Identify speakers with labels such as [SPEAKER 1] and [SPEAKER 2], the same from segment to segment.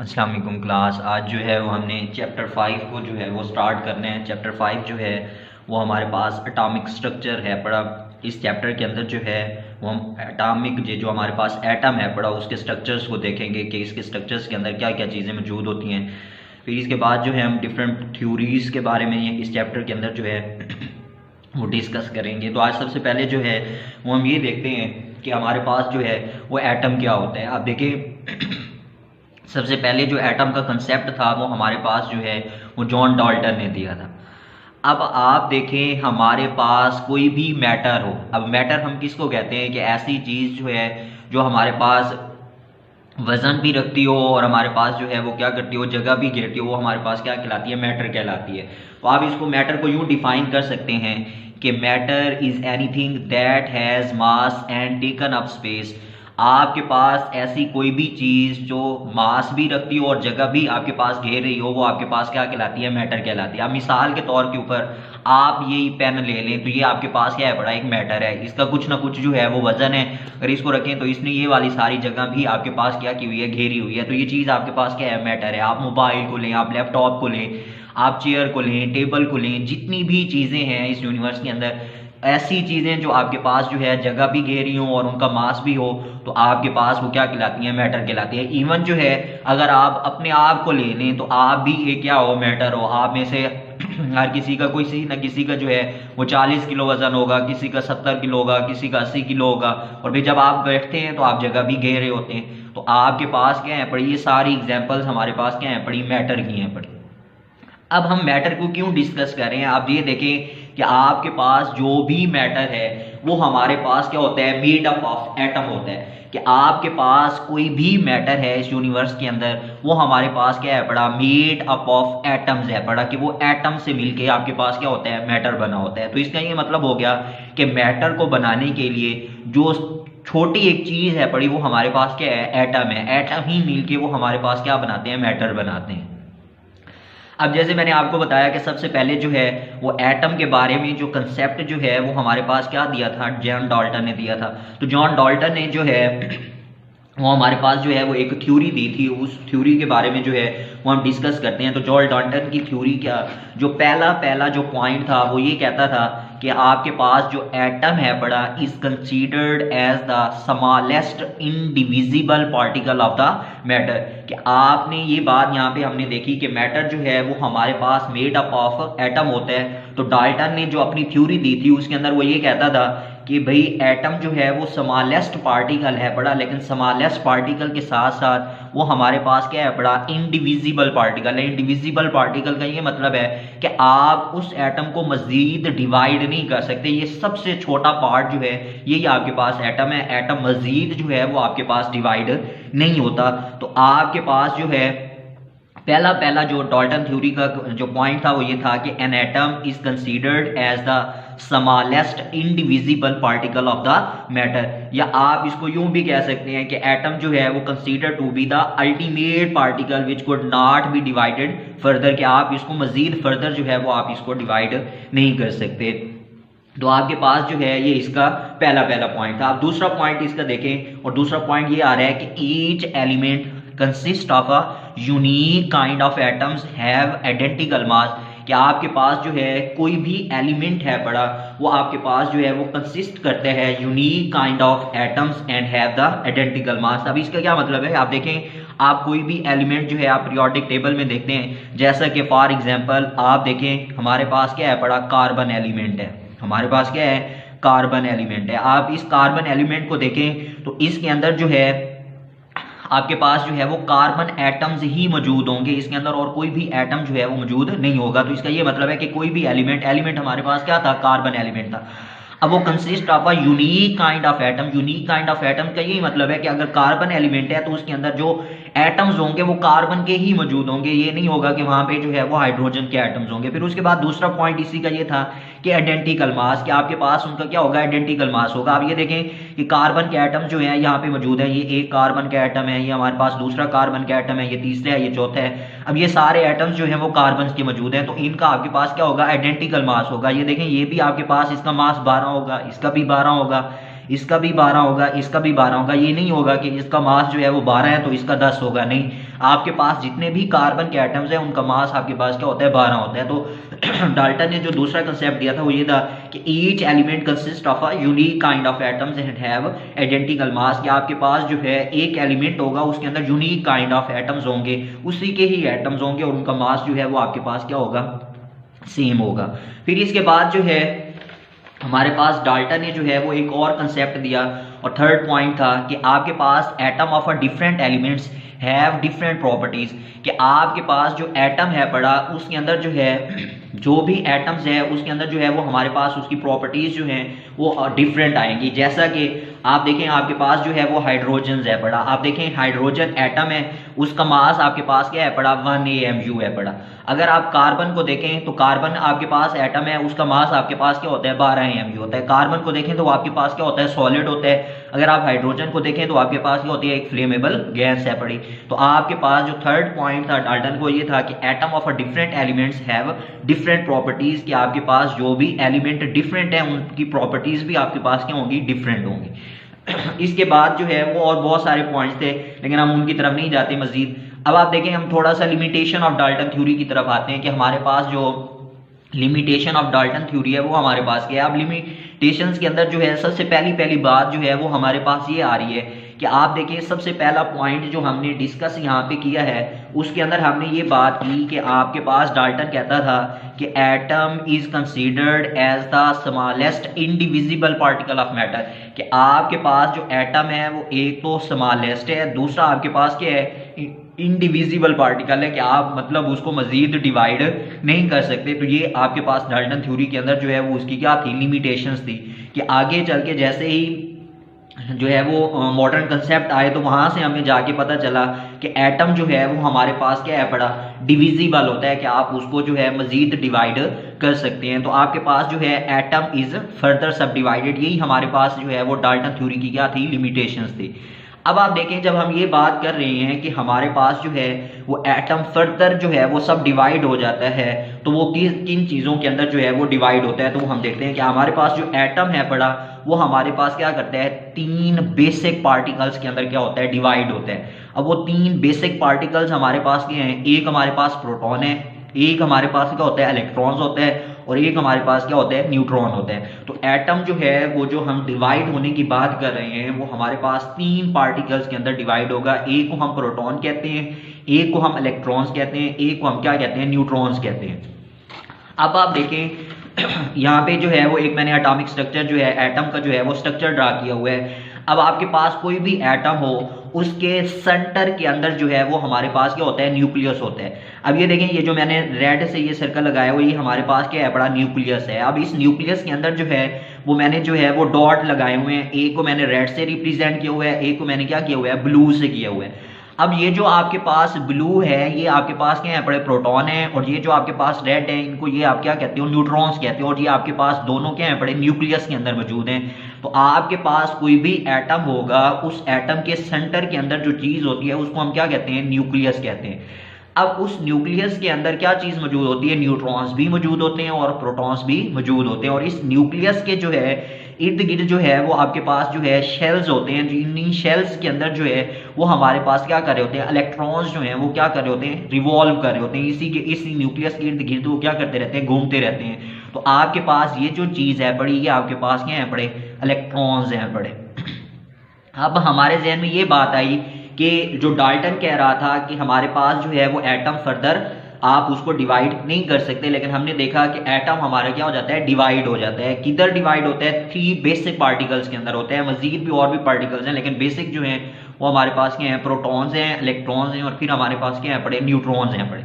[SPEAKER 1] अस्सलाम वालेकुम क्लास। आज जो है वो हमने चैप्टर 5 को जो है वो स्टार्ट करने हैं। चैप्टर 5 जो है वो हमारे पास एटॉमिक स्ट्रक्चर है पढ़ा। इस चैप्टर के अंदर जो है वो हम एटॉमिक जो हमारे पास एटम है पढ़ा उसके स्ट्रक्चर्स को देखेंगे कि इसके स्ट्रक्चर्स के अंदर क्या क्या चीज़ें मौजूद होती हैं। फिर इसके बाद जो है हम डिफरेंट थ्योरीज़ के बारे में इस चैप्टर के अंदर जो है वो डिस्कस करेंगे। तो आज सबसे पहले जो है वो हम ये देखते हैं कि हमारे पास जो है वो एटम क्या होता है। आप देखिए सबसे पहले जो एटम का कंसेप्ट था वो हमारे पास जो है वो जॉन डाल्टन ने दिया था। अब आप देखें हमारे पास कोई भी मैटर हो, अब मैटर हम किसको कहते हैं कि ऐसी चीज़ जो है जो हमारे पास वजन भी रखती हो और हमारे पास जो है वो क्या करती हो, जगह भी घेरती हो, वो हमारे पास क्या कहलाती है, मैटर कहलाती है। तो आप इसको मैटर को यूँ डिफाइन कर सकते हैं कि matter is anything that has mass and taken up space. आपके पास ऐसी कोई भी चीज़ जो मास भी रखती हो और जगह भी आपके पास घेर रही हो वो आपके पास क्या कहलाती है, मैटर कहलाती है। अब मिसाल के तौर के ऊपर आप ये पेन ले लें तो ये आपके पास क्या है, बड़ा एक मैटर है। इसका कुछ ना कुछ जो है वो वजन है। अगर इसको रखें तो इसने ये वाली सारी जगह भी आपके पास क्या की हुई है, घेरी हुई है। तो ये चीज़ आपके पास क्या है, मैटर है। आप मोबाइल को लें, आप लैपटॉप को लें, आप चेयर को लें, टेबल को लें, जितनी भी चीज़ें हैं इस यूनिवर्स के अंदर, ऐसी चीज़ें जो आपके पास जो है जगह भी घेरी हो और उनका मास भी हो तो आपके पास वो क्या कहलाती है, मैटर कहलाती है। इवन जो है अगर आप अपने आप को ले लें तो आप भी एक क्या हो, मैटर हो। आप में से हर किसी का किसी न किसी का जो है वो 40 किलो वजन होगा, किसी का 70 किलो होगा, किसी का 80 किलो होगा। और फिर जब आप बैठते हैं तो आप जगह भी घेरे होते हैं। तो आपके पास क्या है पड़ी, ये सारी एग्जाम्पल्स हमारे पास क्या है पड़ी, मैटर की हैं पड़ी। अब हम मैटर को क्यों डिस्कस कर रहे हैं, आप ये देखें कि आपके पास जो भी मैटर है वो हमारे पास क्या होता है, मेड अप ऑफ एटम होता है। कि आपके पास कोई भी मैटर है इस यूनिवर्स के अंदर वो हमारे पास क्या है पड़ा, मेड अप ऑफ एटम्स है पड़ा, कि वो एटम से मिलके आपके पास क्या होता है, मैटर बना होता है। तो इसका ये मतलब हो गया कि मैटर को बनाने के लिए जो छोटी एक चीज है पड़ी वो हमारे पास क्या है, एटम है। एटम ही मिलके वो हमारे पास क्या बनाते हैं, मैटर बनाते हैं। अब जैसे मैंने आपको बताया कि सबसे पहले जो है वो एटम के बारे में जो कंसेप्ट जो है वो हमारे पास क्या दिया था, जॉन डाल्टन ने दिया था। तो जॉन डाल्टन ने जो है वो हमारे पास जो है वो एक थ्योरी दी थी। उस थ्योरी के बारे में जो है वो हम डिस्कस करते हैं। तो जॉन डाल्टन की थ्योरी क्या, जो पहला जो पॉइंट था वो ये कहता था कि आपके पास जो एटम है बड़ा is considered as the smallest indivisible particle of the matter. कि आपने ये बात यहाँ पे हमने देखी कि मैटर जो है वो हमारे पास मेड अप ऑफ एटम होता है। तो डाल्टन ने जो अपनी थ्योरी दी थी उसके अंदर वो ये कहता था कि भाई एटम जो है वो स्मॉलेस्ट पार्टिकल है बड़ा, लेकिन स्मॉलेस्ट पार्टिकल के साथ साथ वो हमारे पास क्या है बड़ा, इंडिविजिबल पार्टिकल है। इंडिविजिबल पार्टिकल का ये मतलब है कि आप उस एटम को मजीद डिवाइड नहीं कर सकते। ये सबसे छोटा पार्ट जो है यही आपके पास एटम है। एटम मजीद जो है वो आपके पास डिवाइड नहीं होता। तो आपके पास जो है पहला जो डाल्टन थ्योरी का जो पॉइंट था वो ये था कि an atom is considered as the smallest indivisible particle of the matter. या आप इसको यूं भी कह सकते हैं कि एटम जो है वो consider to be the ultimate particle which could not be divided further. कि आप इसको मजीद फर्दर जो है वो आप इसको डिवाइड नहीं कर सकते। तो आपके पास जो है ये इसका पहला पॉइंट था। अब दूसरा पॉइंट इसका देखें और दूसरा पॉइंट ये आ रहा है कि each element consist of a unique kind of atoms have identical mass. कि आपके पास जो है कोई भी एलिमेंट है बड़ा वो आपके पास जो है वो कंसिस्ट करते हैं unique kind of atoms and have the identical mass. अब इसका क्या मतलब है, आप देखें आप कोई भी एलिमेंट जो है आप पीरियोडिक टेबल में देखते हैं, जैसा कि फॉर एग्जांपल आप देखें हमारे पास क्या है बड़ा, कार्बन एलिमेंट है। हमारे पास क्या है, कार्बन एलिमेंट है। आप इस कार्बन एलिमेंट को देखें तो इसके अंदर जो है आपके पास जो है वो कार्बन एटम्स ही मौजूद होंगे। इसके अंदर और कोई भी एटम जो है वो मौजूद नहीं होगा। तो इसका ये मतलब है कि कोई भी एलिमेंट हमारे पास क्या था, कार्बन एलिमेंट था। अब वो consist of a unique kind of atom. Unique kind of atom का यही मतलब है कि अगर कार्बन एलिमेंट है तो उसके अंदर जो एटम्स होंगे वो कार्बन के ही मौजूद होंगे। ये नहीं होगा कि वहां पे जो है वो हाइड्रोजन के एटम्स होंगे। फिर उसके बाद दूसरा पॉइंट इसी का ये था कि आइडेंटिकल मास, कि आपके पास उनका क्या होगा, आइडेंटिकल मास होगा। आप ये देखें कि कार्बन के एटम जो है यहाँ पे मौजूद है, ये एक कार्बन का एटम है, ये हमारे पास दूसरा कार्बन का एटम है, ये तीसरा है, ये चौथा है। अब ये सारे एटम्स जो है वो कार्बन के मौजूद हैं। तो इनका आपके पास क्या होगा, आइडेंटिकल मास होगा। ये देखें ये भी आपके पास इसका मास 12 होगा, इसका भी 12 होगा, इसका भी 12 होगा, इसका भी 12 होगा। ये नहीं होगा कि इसका मास जो है वो 12 है तो इसका 10 होगा, नहीं। आपके पास जितने भी कार्बन के एटम्स हैं उनका मास आपके पास क्या होता है 12 होता है। तो डाल्टन ने जो दूसरा कंसेप्ट दिया था वो ये था कि each element consist of a unique kind of atoms and have identical mass, कि आपके पास जो है एक एलिमेंट होगा उसके अंदर यूनिक काइंड ऑफ एटम्स होंगे, उसी के ही एटम्स होंगे और उनका मास जो है वो आपके पास क्या होगा, सेम होगा। फिर इसके बाद जो है हमारे पास डाल्टन ने जो है वो एक और कंसेप्ट दिया और थर्ड पॉइंट था कि आपके पास atom of a different elements have different properties, कि आपके पास जो एटम है पड़ा उसके अंदर जो है जो भी एटम्स है उसके अंदर जो है वो हमारे पास उसकी प्रॉपर्टीज जो हैं वो डिफरेंट आएंगी। जैसा कि आप देखें आपके पास जो है वो हाइड्रोजन है पड़ा, आप देखें हाइड्रोजन एटम है उसका मास आपके पास क्या है पड़ा 1 AMU है पड़ा। अगर आप कार्बन को देखें तो कार्बन आपके पास एटम है उसका मास आपके पास क्या होता है 12 AMU होता है। कार्बन को देखें तो आपके पास क्या होता है सॉलिड होता है। अगर आप हाइड्रोजन को देखें तो आपके पास क्या होती है एक फ्लेमेबल गैस है पड़ी। तो आपके पास जो थर्ड पॉइंट था डाल्टन को ये था कि atom of a different elements have different properties, कि आपके पास जो भी एलिमेंट डिफरेंट है उनकी प्रॉपर्टीज भी आपके पास क्या होंगी डिफरेंट होंगी। इसके बाद जो है वो और बहुत सारे पॉइंट्स थे लेकिन हम उनकी तरफ नहीं जाते मजीद। अब आप देखें हम थोड़ा सा लिमिटेशन ऑफ डाल्टन थ्योरी की तरफ आते हैं कि हमारे पास जो लिमिटेशन ऑफ डाल्टन थ्योरी है वो हमारे पास क्या है। अब लिमिटेशंस के अंदर जो है सबसे पहली बात जो है वो हमारे पास ये आ रही है कि आप देखिए सबसे पहला पॉइंट जो हमने डिस्कस यहाँ पे किया है उसके अंदर हमने ये बात की कि आपके पास डाल्टन कहता था कि atom is considered as the smallest indivisible particle of matter, कि आपके पास जो एटम है वो एक तो स्मॉलेस्ट है, दूसरा आपके पास क्या है इंडिविजिबल पार्टिकल है, कि आप मतलब उसको मजीद डिवाइड नहीं कर सकते। तो ये आपके पास डाल्टन थ्योरी के अंदर जो है वो उसकी क्या थी लिमिटेशंस थी, कि आगे चल के जैसे ही जो है वो मॉडर्न कंसेप्ट आए तो वहां से हमें जाके पता चला कि एटम जो है वो हमारे पास क्या है पड़ा डिविजिबल होता है, कि आप उसको जो है मजीद डिवाइड कर सकते हैं। तो आपके पास जो है एटम इज फर्दर सब डिवाइडेड, यही हमारे पास जो है वो डाल्टन थ्योरी की क्या थी लिमिटेशंस थी। अब आप देखें जब हम ये बात कर रहे हैं कि हमारे पास जो है वो एटम फर्दर जो है वो सब डिवाइड हो जाता है तो वो किन चीज़ों के अंदर जो है वो डिवाइड होता है, तो हम देखते हैं कि हमारे पास जो एटम है पड़ा वो हमारे पास क्या करता है 3 बेसिक पार्टिकल्स के अंदर क्या होता है डिवाइड होता है। अब वो 3 बेसिक पार्टिकल्स हमारे पास क्या हैं, एक हमारे पास प्रोटॉन है, एक हमारे पास क्या होता है इलेक्ट्रॉन्स होता है और एक हमारे पास क्या होता है न्यूट्रॉन होता है। तो एटम जो है वो जो हम डिवाइड होने की बात कर रहे हैं वो हमारे पास 3 पार्टिकल्स के अंदर डिवाइड होगा। एक को हम प्रोटॉन कहते हैं, एक को हम इलेक्ट्रॉन्स कहते हैं, एक को हम क्या कहते हैं न्यूट्रॉन्स कहते हैं। अब आप देखें यहाँ पे जो है वो एक मैंने एटॉमिक स्ट्रक्चर जो है एटम का जो है वो स्ट्रक्चर ड्रा किया हुआ है। अब आपके पास कोई भी एटम हो उसके सेंटर के अंदर जो है वो हमारे पास क्या होता है न्यूक्लियस होता है। अब ये देखें ये जो मैंने रेड से ये सर्कल लगाया हुआ ये हमारे पास क्या है बड़ा न्यूक्लियस है। अब इस न्यूक्लियस के अंदर जो है वो मैंने जो है वो डॉट लगाए हुए हैं, एक को मैंने रेड से रिप्रेजेंट किया हुआ है, एक को मैंने क्या किया हुआ है ब्लू से किया हुआ है। अब ये जो आपके पास ब्लू है ये आपके पास क्या है बड़े प्रोटॉन है और ये जो आपके पास रेड है इनको ये आप क्या कहते हो न्यूट्रॉन्स कहते हो और ये आपके पास दोनों क्या है बड़े न्यूक्लियस के अंदर मौजूद हैं। तो आपके पास कोई भी एटम होगा उस एटम के सेंटर के अंदर जो चीज होती है उसको हम क्या कहते हैं न्यूक्लियस कहते हैं। अब उस न्यूक्लियस के अंदर क्या चीज मौजूद होती है, न्यूट्रॉन्स भी मौजूद होते हैं और प्रोटॉन्स भी मौजूद होते हैं। और इस न्यूक्लियस के जो है इर्द गिर्द जो है वो आपके पास जो है शेल्स होते हैं, इन शेल्स के अंदर जो है वो हमारे पास क्या कर रहे होते हैं इलेक्ट्रॉन्स जो हैं वो क्या कर रहे होते हैं रिवॉल्व कर रहे होते हैं, इसी न्यूक्लियस के इर्द गिर्द वो क्या करते रहते हैं घूमते रहते हैं। तो आपके पास ये जो चीज है बड़ी ये आपके पास क्या है बड़े इलेक्ट्रॉन्स हैं बड़े। अब हमारे जहन में ये बात आई कि जो डाल्टन कह रहा था कि हमारे पास जो है वो एटम फर्दर आप उसको डिवाइड नहीं कर सकते, लेकिन हमने देखा कि एटम हमारा क्या हो जाता है डिवाइड हो जाता है। किधर डिवाइड होता है 3 बेसिक पार्टिकल्स के अंदर होता है, मजीद भी और भी पार्टिकल्स हैं लेकिन बेसिक जो हैं वो हमारे पास क्या हैं प्रोटॉन्स हैं, इलेक्ट्रॉन्स हैं और फिर हमारे पास क्या है पड़े न्यूट्रॉन्स हैं पड़े।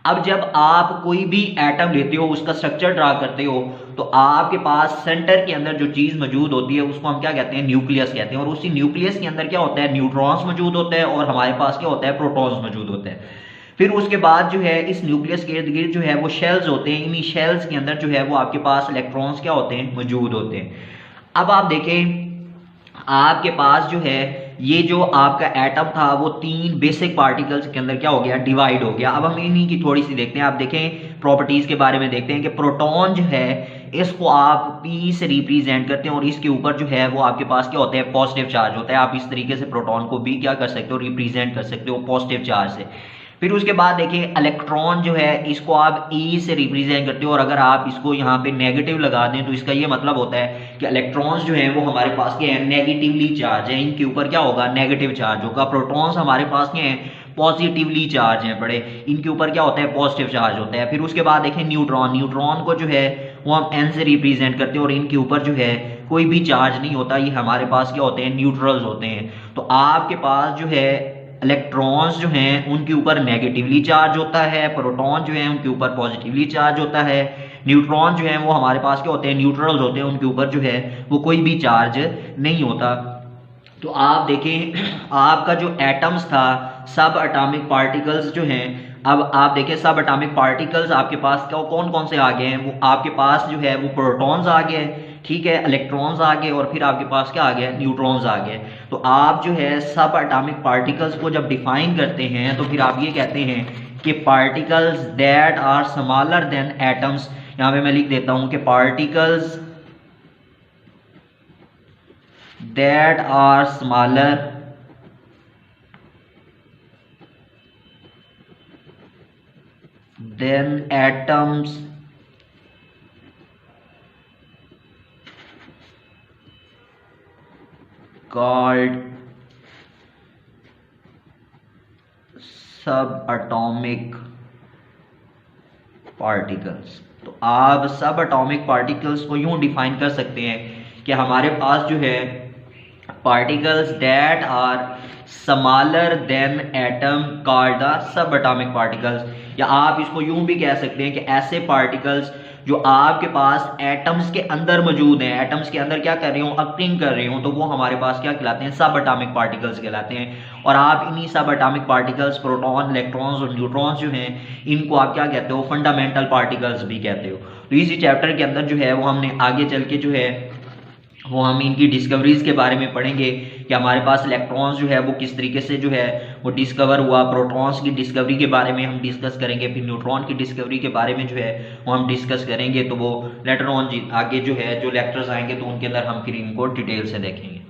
[SPEAKER 1] अब जब आप कोई भी एटम लेते हो उसका स्ट्रक्चर ड्रा करते हो तो आपके पास सेंटर के अंदर जो चीज मौजूद होती है उसको हम क्या कहते हैं न्यूक्लियस कहते हैं और उसी न्यूक्लियस के अंदर क्या होता है न्यूट्रॉन्स मौजूद होता है और हमारे पास क्या होता है प्रोटॉन्स मौजूद होते हैं। फिर उसके बाद जो है इस न्यूक्लियस के इर्द गिर्द जो है वो शेल्स होते हैं, इन्हीं शेल्स के अंदर जो है वो आपके पास इलेक्ट्रॉन्स क्या होते हैं मौजूद होते हैं। अब आप देखें आपके पास जो है ये जो आपका एटम था वो 3 बेसिक पार्टिकल्स के अंदर क्या हो गया डिवाइड हो गया। अब हम इन्हीं की थोड़ी सी देखते हैं। आप देखें प्रॉपर्टीज के बारे में देखते हैं कि प्रोटॉन जो है इसको आप P से रिप्रेजेंट करते हैं और इसके ऊपर जो है वो आपके पास क्या होता है, पॉजिटिव चार्ज होता है। आप इस तरीके से प्रोटॉन को भी क्या कर सकते हो, रिप्रेजेंट कर सकते हो पॉजिटिव चार्ज से। फिर उसके बाद देखिए इलेक्ट्रॉन जो है इसको आप E से रिप्रेजेंट करते हो, और अगर आप इसको यहाँ पे नेगेटिव लगा दें तो इसका ये मतलब होता है कि इलेक्ट्रॉन्स जो है वो हमारे पास क्या है, नेगेटिवली चार्ज है, इनके ऊपर क्या होगा, नेगेटिव चार्ज होगा। प्रोटॉन्स हमारे पास क्या है, पॉजिटिवली चार्ज है बड़े, इनके ऊपर क्या होता है, पॉजिटिव चार्ज होता है। फिर उसके बाद देखें न्यूट्रॉन, न्यूट्रॉन को जो है वो हम N से रिप्रेजेंट करते हैं और इनके ऊपर जो है कोई भी चार्ज नहीं होता, ये हमारे पास क्या होते हैं, न्यूट्रल्स होते हैं। तो आपके पास जो है इलेक्ट्रॉन्स जो हैं उनके ऊपर नेगेटिवली चार्ज होता है, प्रोटॉन जो है उनके ऊपर पॉजिटिवली चार्ज होता है, न्यूट्रॉन जो है वो हमारे पास क्या होते हैं, न्यूट्रल्स होते हैं, उनके ऊपर जो है वो कोई भी चार्ज नहीं होता। तो आप देखें आपका जो एटम्स था, सब एटॉमिक पार्टिकल्स जो हैं, अब आप देखें सब एटॉमिक पार्टिकल्स आपके पास क्या कौन कौन से आ गए हैं, वो आपके पास जो है वो प्रोटॉन्स आ गए, ठीक है, इलेक्ट्रॉन्स आ गए, और फिर आपके पास क्या आ गया, न्यूट्रॉन्स आ गए। तो आप जो है सब एटॉमिक पार्टिकल्स को जब डिफाइन करते हैं तो फिर आप ये कहते हैं कि particles that are smaller than atoms, यहाँ पे मैं लिख देता हूं कि particles that are smaller than atoms called subatomic particles. तो आप सब एटॉमिक पार्टिकल्स को यूं डिफाइन कर सकते हैं कि हमारे पास जो है particles that are smaller than atom called the subatomic particles, या आप इसको यूं भी कह सकते हैं कि ऐसे पार्टिकल्स जो आपके पास एटम्स के अंदर मौजूद हैं, एटम्स के अंदर क्या कर रहे हो, अक्टिंग कर रहे हो, तो वो हमारे पास क्या कहलाते हैं, सब एटॉमिक पार्टिकल्स कहलाते हैं। और आप इन्हीं सब एटॉमिक पार्टिकल्स, प्रोटॉन, इलेक्ट्रॉन्स और न्यूट्रॉन्स जो हैं, इनको आप क्या कहते हो, फंडामेंटल पार्टिकल्स भी कहते हो। तो इसी चैप्टर के अंदर जो है वो हमने आगे चल के जो है वो हम इनकी डिस्कवरीज के बारे में पढ़ेंगे कि हमारे पास इलेक्ट्रॉन्स जो है वो किस तरीके से जो है वो डिस्कवर हुआ, प्रोटॉन्स की डिस्कवरी के बारे में हम डिस्कस करेंगे, फिर न्यूट्रॉन की डिस्कवरी के बारे में जो है वो हम डिस्कस करेंगे। तो वो लेटर ऑन आगे जो है जो लेक्चर्स आएंगे तो उनके अंदर हम फिर इनको डिटेल से देखेंगे।